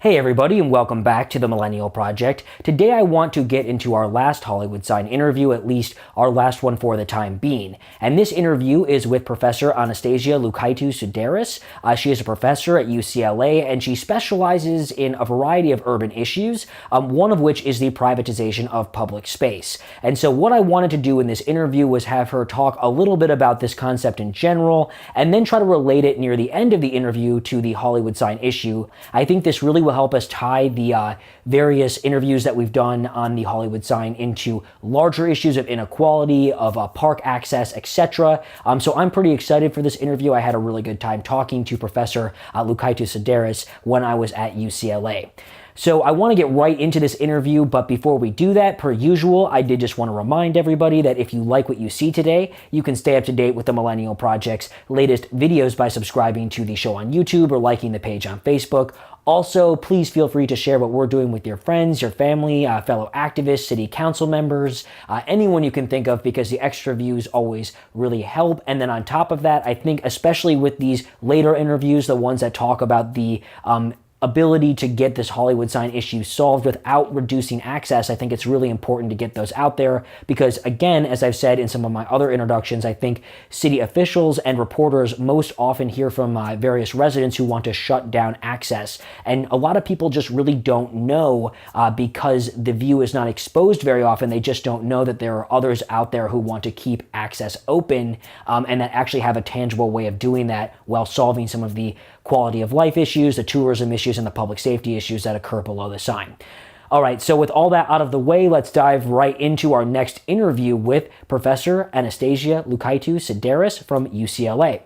Hey everybody, and welcome back to the Millennial Project. Today I want to get into our last Hollywood Sign interview, at least our last one for the time being. And this interview is with Professor Anastasia Loukaitou-Sideris. She is a professor at UCLA, and she specializes in a variety of urban issues, one of which is the privatization of public space. And so what I wanted to do in this interview was have her talk a little bit about this concept in general, and then try to relate it near the end of the interview to the Hollywood Sign issue. I think this really will help us tie the various interviews that we've done on the Hollywood Sign into larger issues of inequality, of park access, etc. So I'm pretty excited for this interview. I had a really good time talking to Professor Loukaitou-Sideris when I was at UCLA. So I want to get right into this interview, but before we do that, per usual, I did just want to remind everybody that if you like what you see today, you can stay up to date with the Millennial Project's latest videos by subscribing to the show on YouTube or liking the page on Facebook. Also, please feel free to share what we're doing with your friends, your family, fellow activists, city council members, anyone you can think of, because the extra views always really help. And then on top of that, I think especially with these later interviews, the ones that talk about the ability to get this Hollywood Sign issue solved without reducing access, I think it's really important to get those out there because, again, as I've said in some of my other introductions, I think city officials and reporters most often hear from various residents who want to shut down access. And a lot of people just really don't know because the view is not exposed very often. They just don't know that there are others out there who want to keep access open and that actually have a tangible way of doing that while solving some of the quality of life issues, the tourism issues, and the public safety issues that occur below the sign. All right, so with all that out of the way, let's dive right into our next interview with Professor Anastasia Loukaitou-Sideris from UCLA.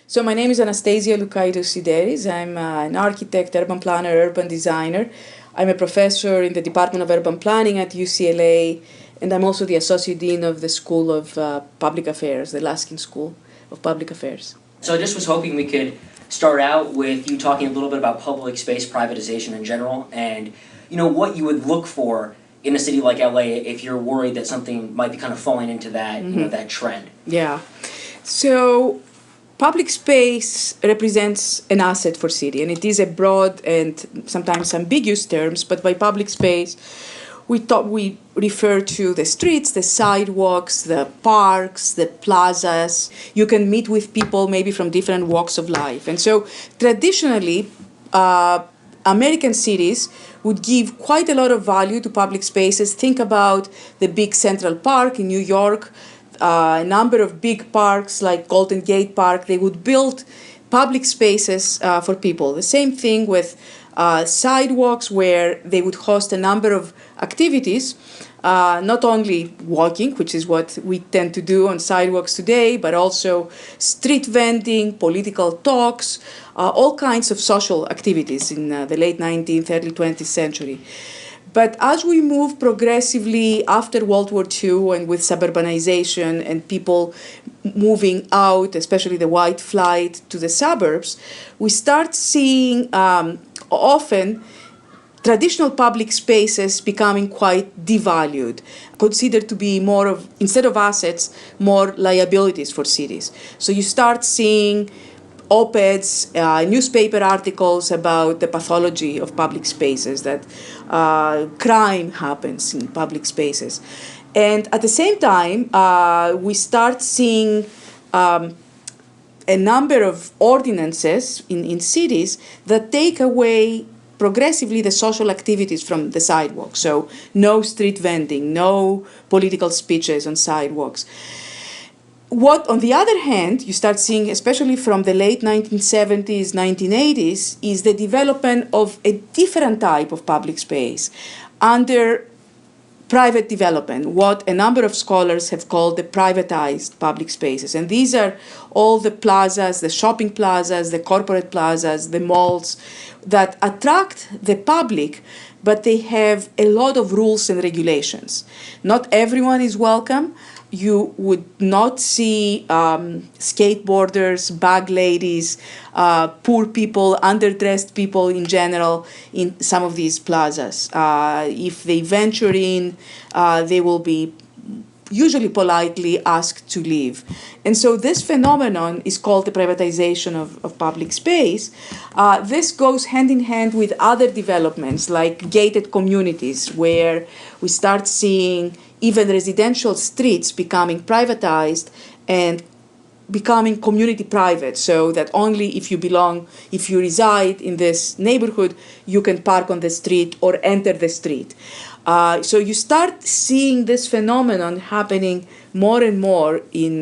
So my name is Anastasia Loukaitou-Sideris. I'm an architect, urban planner, urban designer. I'm a professor in the Department of Urban Planning at UCLA, and I'm also the Associate Dean of the School of Public Affairs, the Luskin School of Public Affairs. So I just was hoping we could start out with you talking a little bit about public space privatization in general and, you know, what you would look for in a city like LA if you're worried that something might be kind of falling into that, you know, that trend. Yeah. So public space represents an asset for city, and it is a broad and sometimes ambiguous terms, but by public space, we refer to the streets, the sidewalks, the parks, the plazas. You can meet with people maybe from different walks of life. And so traditionally, American cities would give quite a lot of value to public spaces. Think about the big Central Park in New York, a number of big parks like Golden Gate Park. They would build public spaces for people. The same thing with sidewalks, where they would host a number of activities, not only walking, which is what we tend to do on sidewalks today, but also street vending, political talks, all kinds of social activities in the late 19th, early 20th century. But as we move progressively after World War II and with suburbanization and people moving out, especially the white flight to the suburbs, we start seeing often traditional public spaces becoming quite devalued, considered to be more of, instead of assets, more liabilities for cities. So you start seeing op-eds, newspaper articles about the pathology of public spaces, that crime happens in public spaces. And at the same time, we start seeing a number of ordinances in cities that take away progressively the social activities from the sidewalk. So no street vending, no political speeches on sidewalks. What, on the other hand, you start seeing, especially from the late 1970s, 1980s, is the development of a different type of public space under private development, what a number of scholars have called the privatized public spaces. And these are all the plazas, the shopping plazas, the corporate plazas, the malls that attract the public, but they have a lot of rules and regulations. Not everyone is welcome. You would not see skateboarders, bag ladies, poor people, underdressed people in general in some of these plazas. If they venture in, they will be usually politely asked to leave. And so this phenomenon is called the privatization of public space. This goes hand in hand with other developments like gated communities, where we start seeing even residential streets becoming privatized and becoming community private, so that only if you reside in this neighborhood, you can park on the street or enter the street. So you start seeing this phenomenon happening more and more in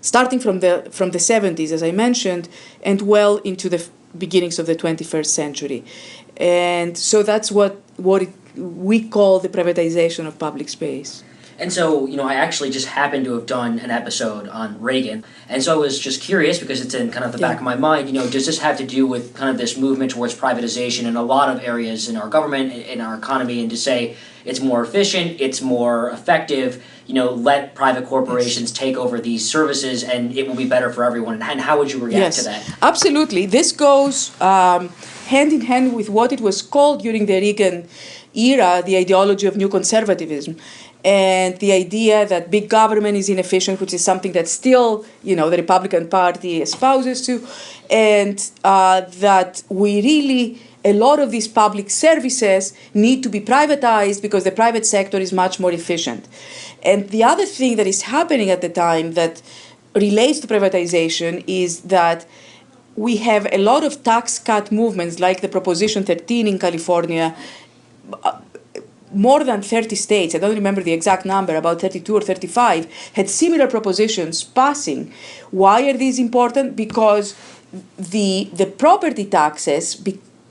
starting from the 70s, as I mentioned, and well into the beginnings of the 21st century. And so that's what we call the privatization of public space. And so, I actually just happened to have done an episode on Reagan. And so I was just curious, because it's in kind of the back of my mind, does this have to do with kind of this movement towards privatization in a lot of areas in our government, in our economy, and to say it's more efficient, it's more effective, let private corporations take over these services and it will be better for everyone? And how would you react to that? Absolutely. This goes hand in hand with what it was called during the Reagan era, the ideology of new conservatism. And the idea that big government is inefficient, which is something that still, the Republican Party espouses to, and that a lot of these public services need to be privatized because the private sector is much more efficient. And the other thing that is happening at the time that relates to privatization is that we have a lot of tax cut movements, like the Proposition 13 in California. More than 30 states, I don't remember the exact number, about 32 or 35, had similar propositions passing. Why are these important? Because the property taxes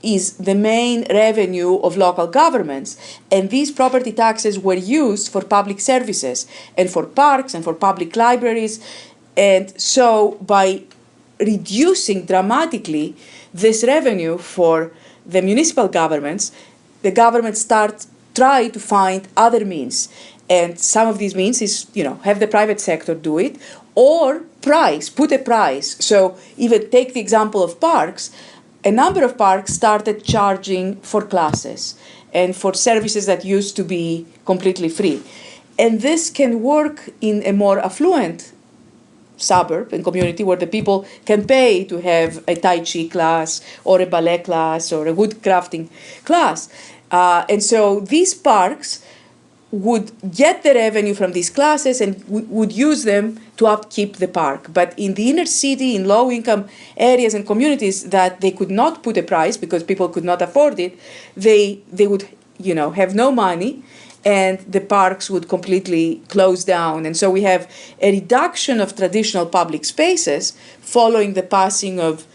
is the main revenue of local governments, and these property taxes were used for public services and for parks and for public libraries. And so by reducing dramatically this revenue for the municipal governments, the government try to find other means. And some of these means is, have the private sector do it, or put a price. So even take the example of parks. A number of parks started charging for classes and for services that used to be completely free. And this can work in a more affluent suburb and community where the people can pay to have a Tai Chi class or a ballet class or a wood crafting class. And so these parks would get the revenue from these classes and would use them to upkeep the park. But in the inner city, in low-income areas and communities that they could not put a price because people could not afford it, they would, have no money, and the parks would completely close down. And so we have a reduction of traditional public spaces following the passing of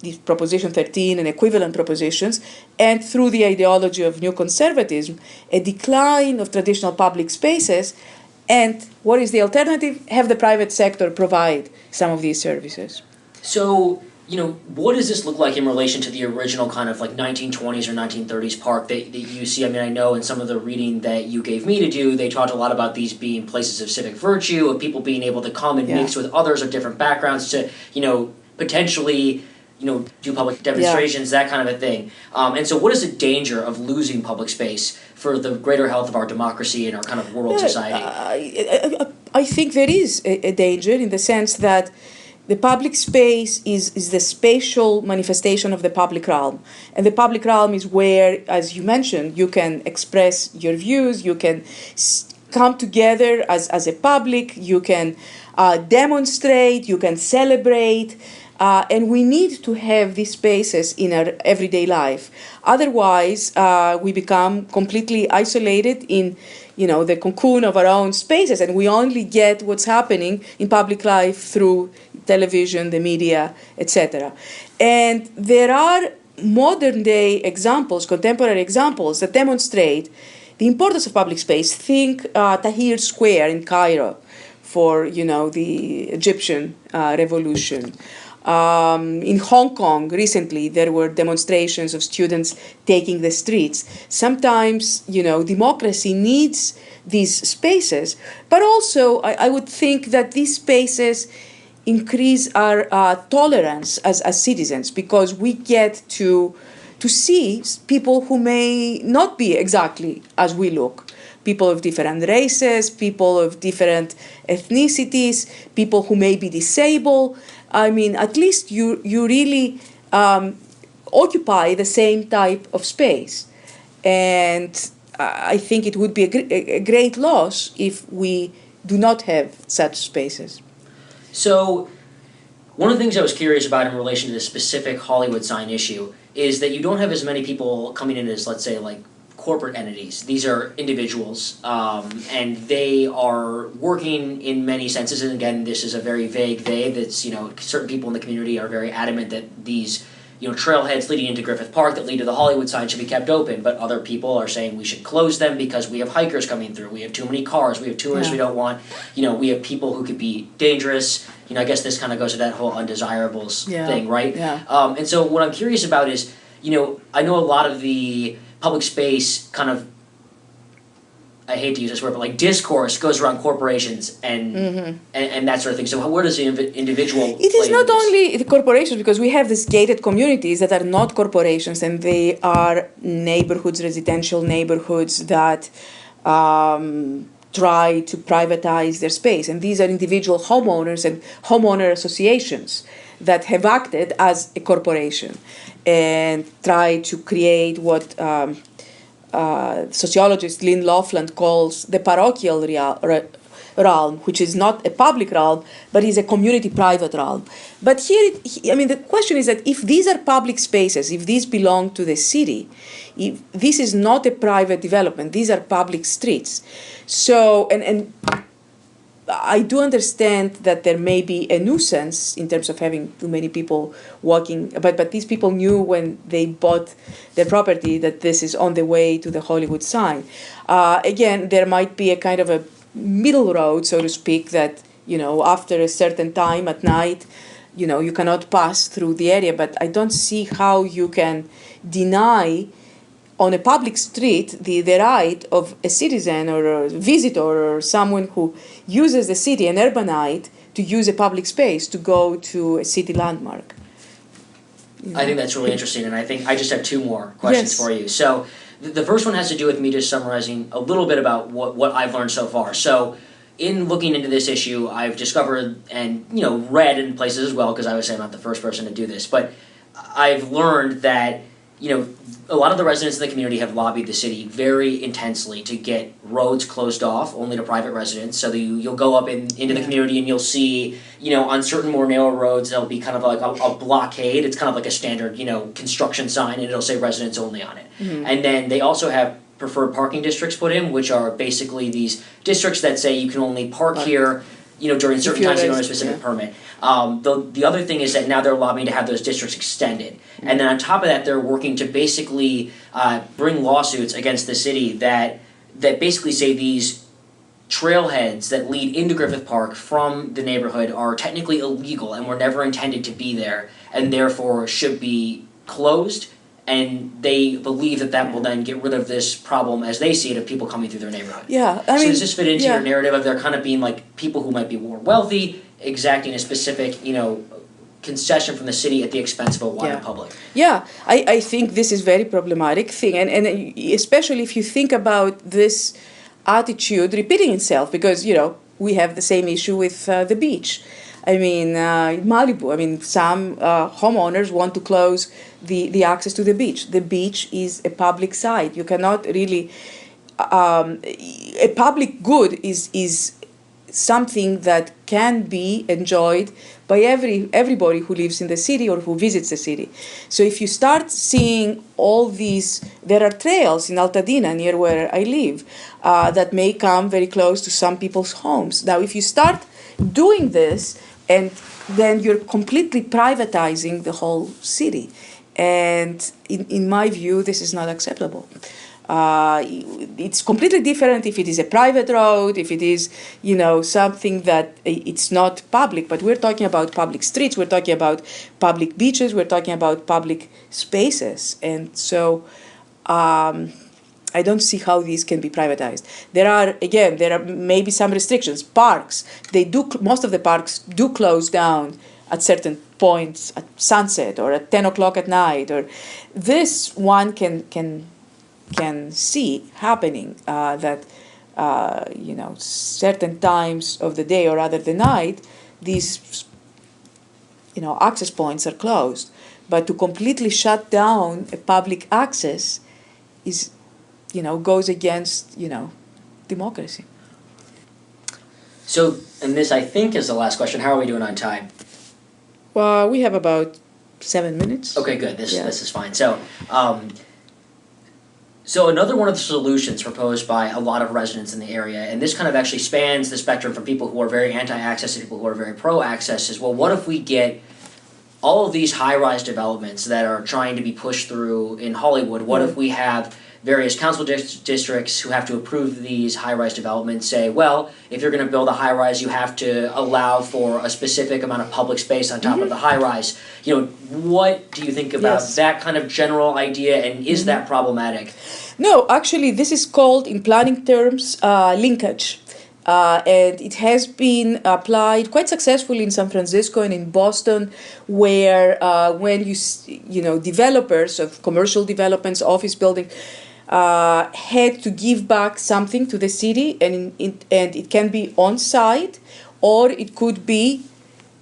the Proposition 13 and equivalent propositions, and through the ideology of new conservatism, a decline of traditional public spaces. And what is the alternative? Have the private sector provide some of these services. So, what does this look like in relation to the original kind of like 1920s or 1930s park that you see? I mean, I know in some of the reading that you gave me to do, they talked a lot about these being places of civic virtue, of people being able to come and mix with others of different backgrounds to, potentially do public demonstrations, that kind of a thing. And so what is the danger of losing public space for the greater health of our democracy and our kind of world society? I think there is a danger in the sense that the public space is the spatial manifestation of the public realm. And the public realm is where, as you mentioned, you can express your views, you can come together as a public, you can demonstrate, you can celebrate. And we need to have these spaces in our everyday life. Otherwise, we become completely isolated in, the cocoon of our own spaces, and we only get what's happening in public life through television, the media, etc. And there are modern-day examples, contemporary examples, that demonstrate the importance of public space. Think Tahrir Square in Cairo for, the Egyptian revolution. In Hong Kong, recently, there were demonstrations of students taking the streets. Sometimes, democracy needs these spaces, but also I would think that these spaces increase our tolerance as citizens, because we get to see people who may not be exactly as we look, people of different races, people of different ethnicities, people who may be disabled. I mean, at least you really occupy the same type of space. And I think it would be a great loss if we do not have such spaces. So, one of the things I was curious about in relation to this specific Hollywood sign issue is that you don't have as many people coming in as, let's say, like corporate entities. These are individuals, and they are working in many senses. And again, this is a very vague they. That's, you know, certain people in the community are very adamant that these, you know, trailheads leading into Griffith Park that lead to the Hollywood sign should be kept open, but other people are saying we should close them because we have hikers coming through, we have too many cars, we have tourists we don't want, you know, we have people who could be dangerous. You know, I guess this kind of goes to that whole undesirables thing, right? Yeah. And so what I'm curious about is, you know, I know a lot of the public space kind of, I hate to use this word, but like discourse goes around corporations and that sort of thing. So where does the individual It is play not in this? only the corporations, because we have these gated communities that are not corporations, and they are neighborhoods, residential neighborhoods that try to privatize their space. And these are individual homeowners and homeowner associations that have acted as a corporation and try to create what sociologist Lynn Laughlin calls the parochial realm, which is not a public realm, but is a community private realm. But here, I mean, the question is that if these are public spaces, if these belong to the city, if this is not a private development, these are public streets. So, and I do understand that there may be a nuisance in terms of having too many people walking, but these people knew when they bought their property that this is on the way to the Hollywood sign. Again, there might be a kind of a middle road, so to speak, that, you know, after a certain time at night, you know, you cannot pass through the area, but I don't see how you can deny on a public street the right of a citizen or a visitor or someone who uses the city, an urbanite, to use a public space to go to a city landmark. You know? I think that's really interesting, and I think I just have two more questions Yes. for you. So the first one has to do with me just summarizing a little bit about what I've learned so far. So in looking into this issue, I've discovered and, you know, read in places as well, because I would say I'm not the first person to do this, but I've learned that, you know, a lot of the residents in the community have lobbied the city very intensely to get roads closed off only to private residents. So that you'll go up into the community and you'll see, you know, on certain more narrow roads, there'll be kind of like a blockade. It's kind of like a standard, you know, construction sign, and it'll say residents only on it. And then they also have preferred parking districts put in, which are basically these districts that say you can only park here, you know, during certain times you don't have a specific permit. The other thing is that now they're lobbying to have those districts extended. And then on top of that, they're working to basically bring lawsuits against the city that basically say these trailheads that lead into Griffith Park from the neighborhood are technically illegal and were never intended to be there, and therefore should be closed. And they believe that will then get rid of this problem, as they see it, of people coming through their neighborhood. Yeah, So does this fit into your narrative of there kind of being like people who might be more wealthy, exacting a specific, you know, concession from the city at the expense of a wider public? Yeah, I think this is very problematic thing, and especially if you think about this attitude repeating itself, because, you know, we have the same issue with the beach. I mean, Malibu, I mean, some homeowners want to close the access to the beach. The beach is a public site. You cannot really, a public good is something that can be enjoyed by everybody who lives in the city or who visits the city. So if you start seeing all these, there are trails in Altadena near where I live that may come very close to some people's homes. Now, if you start doing this, and then you're completely privatizing the whole city. And in my view, this is not acceptable. It's completely different if it is a private road, if it is, you know, something that it's not public, but we're talking about public streets, we're talking about public beaches, we're talking about public spaces. And so I don't see how these can be privatized. There are maybe some restrictions. Parks, most of the parks do close down at certain points at sunset or at 10 o'clock at night. Or this one can see happening that certain times of the day or rather the night, these access points are closed. But to completely shut down a public access is, goes against, democracy. So, and this I think is the last question. How are we doing on time? Well, we have about 7 minutes. Okay, good. This is fine. So, so another one of the solutions proposed by a lot of residents in the area, and this kind of actually spans the spectrum from people who are very anti-access to people who are very pro-access, is, well, what if we get all of these high-rise developments that are trying to be pushed through in Hollywood? What if we have various council districts who have to approve these high-rise developments say, well, if you're going to build a high-rise, you have to allow for a specific amount of public space on top of the high-rise. What do you think about that kind of general idea, and is that problematic? No, actually, this is called, in planning terms, linkage. And it has been applied quite successfully in San Francisco and in Boston, where when developers of commercial developments, office buildings, had to give back something to the city, and it can be on site, or it could be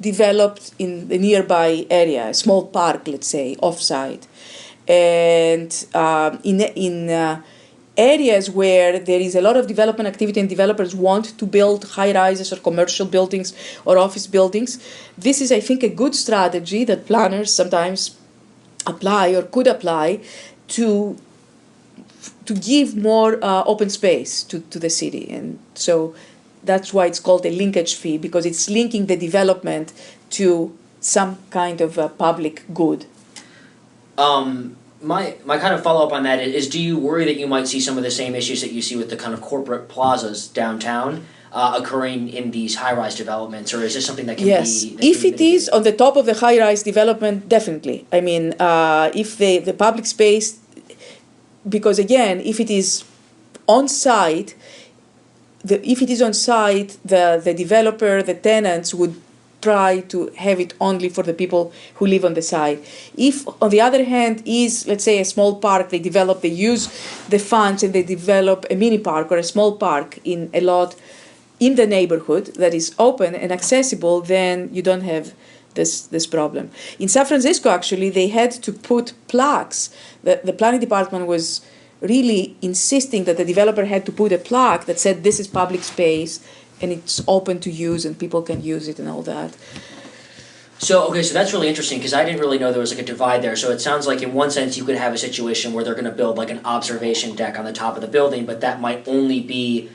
developed in the nearby area, a small park, let's say, off site, and in areas where there is a lot of development activity and developers want to build high-rises or commercial buildings or office buildings, this is, I think, a good strategy that planners sometimes apply or could apply to give more open space to the city. And so that's why it's called a linkage fee, because it's linking the development to some kind of a public good. My kind of follow-up on that is, do you worry that you might see some of the same issues that you see with the kind of corporate plazas downtown occurring in these high-rise developments, or is this something that can be... If it is on the top of the high-rise development, definitely. I mean, if the public space, because again, if it is on-site, the developer, the tenants would try to have it only for the people who live on the side. If, on the other hand, is, let's say, a small park, they use the funds and they develop a mini park or a small park in a lot in the neighborhood that is open and accessible, then you don't have this problem. In San Francisco, actually, they had to put plaques. The planning department was really insisting that the developer had to put a plaque that said, this is public space, and it's open to use and people can use it and all that. So that's really interesting, because I didn't really know there was like a divide there. So it sounds like in one sense you could have a situation where they're going to build like an observation deck on the top of the building, but that might only be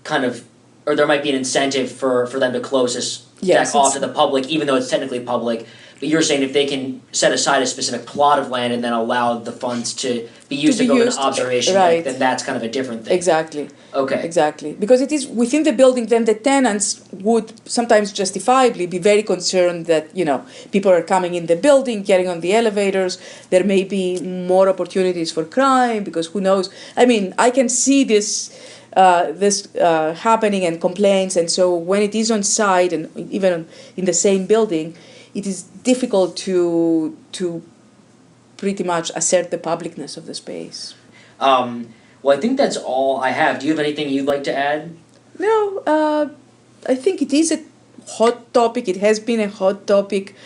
kind of, or there might be an incentive for them to close this deck off to the public, even though it's technically public. But you're saying if they can set aside a specific plot of land and then allow the funds to be used to build an observation deck, then that's kind of a different thing. Exactly. Okay. Exactly. Because it is within the building, then the tenants would sometimes justifiably be very concerned that, people are coming in the building, getting on the elevators. There may be more opportunities for crime, because who knows? I mean, I can see this happening and complaints. And so when it is on site and even in the same building, it is difficult to pretty much assert the publicness of the space. Well, I think that's all I have. Do you have anything you'd like to add? No, I think it is a hot topic. It has been a hot topic.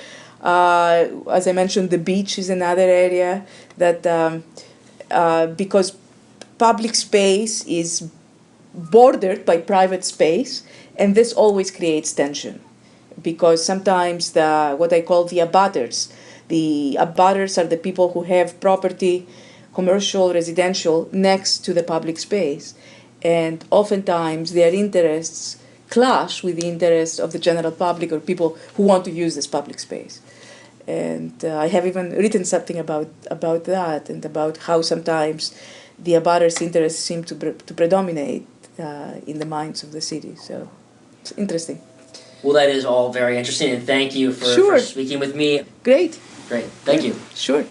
As I mentioned, the beach is another area that, because public space is bordered by private space, and this always creates tension. Because sometimes what I call the abutters. The abutters are the people who have property, commercial, residential, next to the public space. And oftentimes their interests clash with the interests of the general public or people who want to use this public space. And I have even written something about that, and about how sometimes the abutters' interests seem to predominate in the minds of the city. So it's interesting. Well, that is all very interesting, and thank you for speaking with me. Great. Thank you. Sure.